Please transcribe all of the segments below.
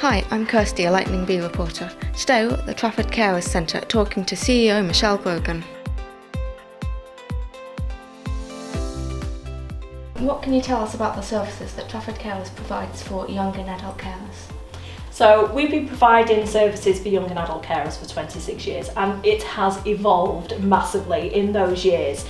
Hi, I'm Kirsty, a Lightning Bee reporter. Today we're at the Trafford Carers Centre talking to CEO Michell Grogan. What can you tell us about the services that Trafford Carers provides for young and adult carers? So we've been providing services for young and adult carers for 26 years, and it has evolved massively in those years.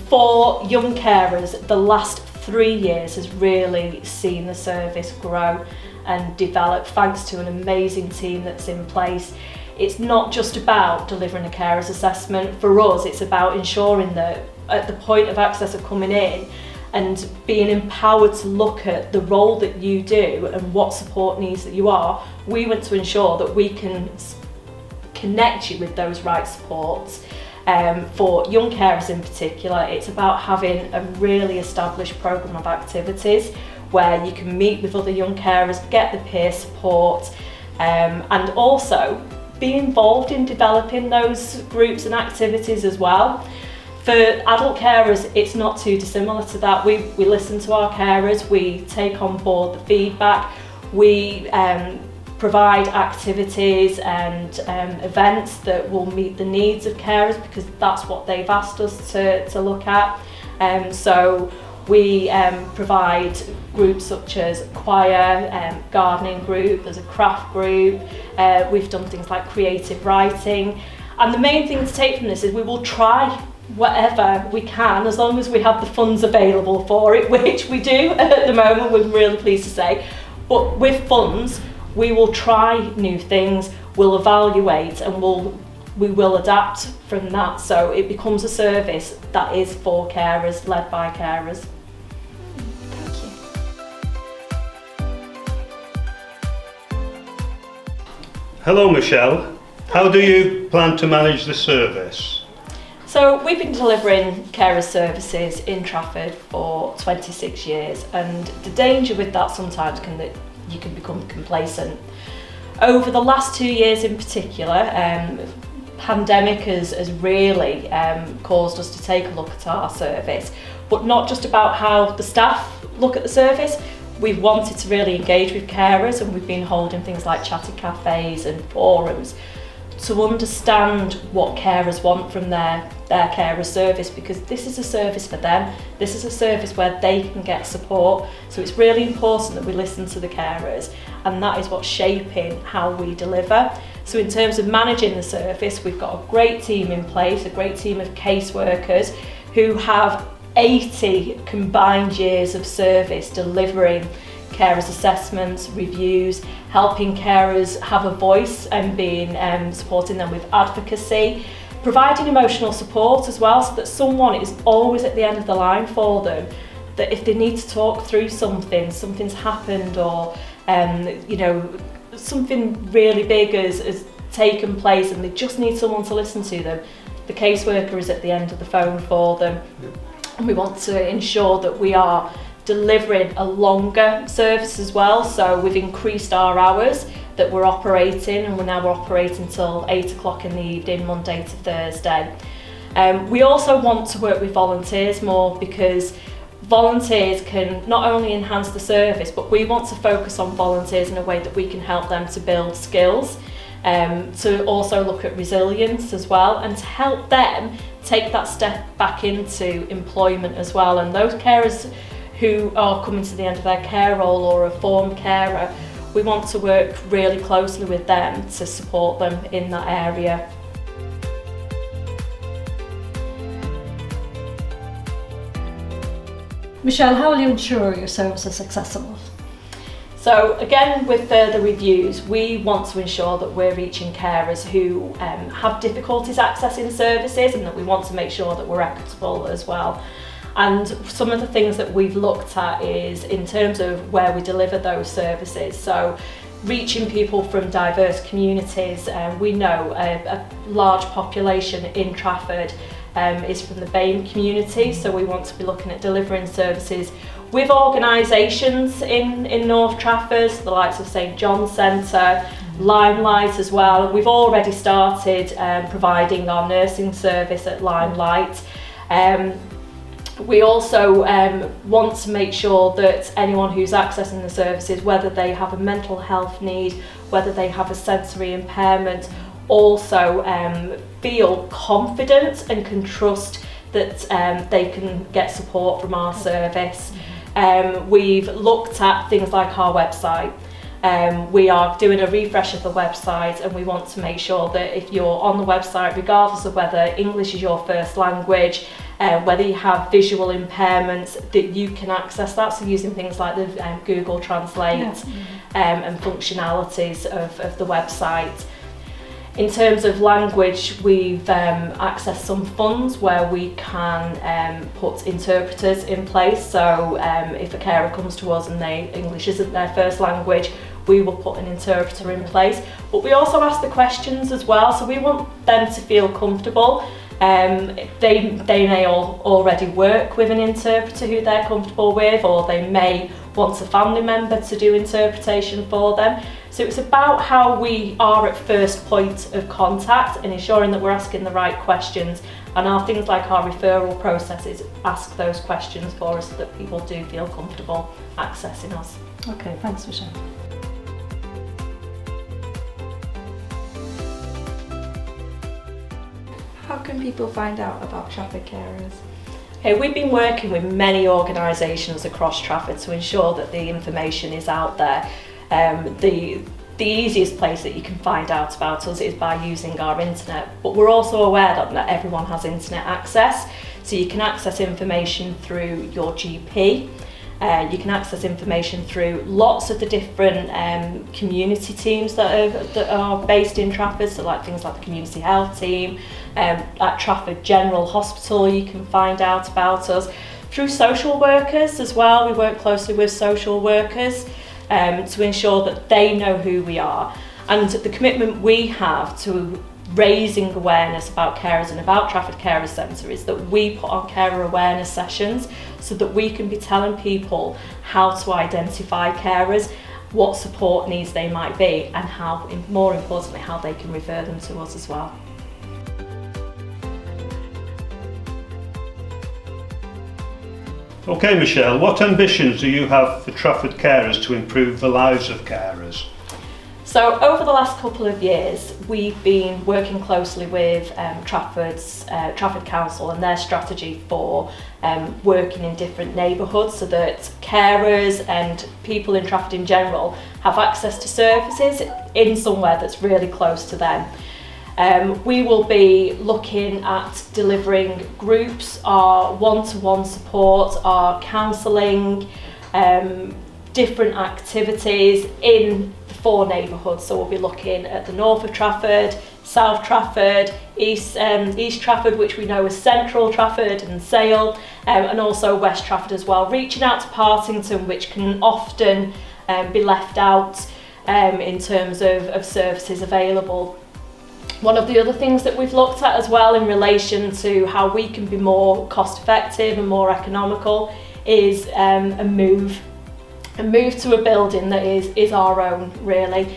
For young carers, the last 3 years has really seen the service grow and develop thanks to an amazing team that's in place. It's not just about delivering a carers assessment. For us, it's about ensuring that at the point of access of coming in and being empowered to look at the role that you do and what support needs that you are, we want to ensure that we can connect you with those right supports. For young carers in particular, it's about having a really established programme of activities where you can meet with other young carers, get the peer support, and also be involved in developing those groups and activities as well. For adult carers, it's not too dissimilar to that. We listen to our carers, we take on board the feedback, we provide activities and events that will meet the needs of carers because that's what they've asked us to look at. So we provide groups such as choir, gardening group, there's a craft group, we've done things like creative writing, and the main thing to take from this is we will try whatever we can as long as we have the funds available for it, which we do at the moment, we're really pleased to say. But with funds, we will try new things, we'll evaluate, and we will adapt from that, so it becomes a service that is for carers, led by carers. Thank you. Hello Michelle, how do you plan to manage the service? So we've been delivering carer services in Trafford for 26 years, and the danger with that sometimes can that you can become complacent. Over the last 2 years in particular, pandemic has really caused us to take a look at our service, but not just about how the staff look at the service. We've wanted to really engage with carers, and we've been holding things like chatty cafes and forums to understand what carers want from their carer service, because this is a service for them. This is a service where they can get support. So it's really important that we listen to the carers, and that is what's shaping how we deliver. So in terms of managing the service, we've got a great team in place, a great team of caseworkers who have 80 combined years of service delivering carers assessments, reviews, helping carers have a voice and being supporting them with advocacy, providing emotional support as well, so that someone is always at the end of the line for them, that if they need to talk through something's happened, or something really big has taken place and they just need someone to listen to them, the caseworker is at the end of the phone for them. And we want to ensure that we are delivering a longer service as well, so we've increased our hours that we're operating, and we're now operating till 8 o'clock in the evening, Monday to Thursday. We also want to work with volunteers more, because volunteers can not only enhance the service, but we want to focus on volunteers in a way that we can help them to build skills, to also look at resilience as well, and to help them take that step back into employment as well. And those carers who are coming to the end of their care role or a former carer, we want to work really closely with them to support them in that area. Michelle, how will you ensure your service is accessible? So again, with the reviews, we want to ensure that we're reaching carers who have difficulties accessing services, and that we want to make sure that we're equitable as well. And some of the things that we've looked at is in terms of where we deliver those services. So reaching people from diverse communities. We know a large population in Trafford is from the BAME community, so we want to be looking at delivering services with organisations in North Trafford, the likes of St John's Centre, Limelight as well. We've already started providing our nursing service at Limelight. We also want to make sure that anyone who's accessing the services, whether they have a mental health need, whether they have a sensory impairment, also feel confident and can trust that they can get support from our service. We've looked at things like our website. We are doing a refresh of the website, and we want to make sure that if you're on the website, regardless of whether English is your first language, whether you have visual impairments, that you can access that. So using things like the Google Translate and functionalities of the website. In terms of language, we've accessed some funds where we can put interpreters in place. So if a carer comes to us and English isn't their first language, we will put an interpreter in place. But we also ask the questions as well, so we want them to feel comfortable. They may already work with an interpreter who they're comfortable with, or they may want a family member to do interpretation for them. So it's about how we are at first point of contact and ensuring that we're asking the right questions, and our things like our referral processes ask those questions for us so that people do feel comfortable accessing us. Okay, thanks, Michelle. How can people find out about Trafford carers? We've been working with many organisations across Trafford to ensure that the information is out there. The easiest place that you can find out about us is by using our internet, but we're also aware that not everyone has internet access, so you can access information through your GP. You can access information through lots of the different community teams that are based in Trafford, so like things like the community health team. At Trafford General Hospital you can find out about us. Through social workers as well, we work closely with social workers to ensure that they know who we are. And the commitment we have to raising awareness about carers and about Trafford Carers Centre is that we put on carer awareness sessions so that we can be telling people how to identify carers, what support needs they might be, and how, more importantly, how they can refer them to us as well. Okay, Michelle, what ambitions do you have for Trafford Carers to improve the lives of carers? So over the last couple of years, we've been working closely with Trafford Council and their strategy for working in different neighbourhoods so that carers and people in Trafford in general have access to services in somewhere that's really close to them. We will be looking at delivering groups, our one-to-one support, our counselling, different activities in the 4 neighbourhoods. So we'll be looking at the north of Trafford, South Trafford, East Trafford, which we know as Central Trafford and Sale, and also West Trafford as well, reaching out to Partington, which can often be left out in terms of services available. One of the other things that we've looked at as well in relation to how we can be more cost effective and more economical is a move to a building that is our own, really.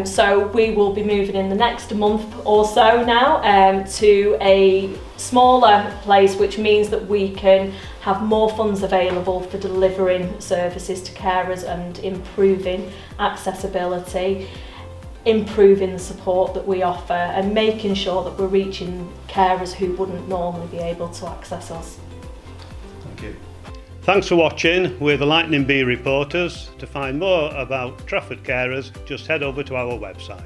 So we will be moving in the next month or so now to a smaller place, which means that we can have more funds available for delivering services to carers and improving accessibility, improving the support that we offer, and making sure that we're reaching carers who wouldn't normally be able to access us. Thank you. Thanks for watching. We're the Lightning Bee reporters. To find more about Trafford Carers, just head over to our website.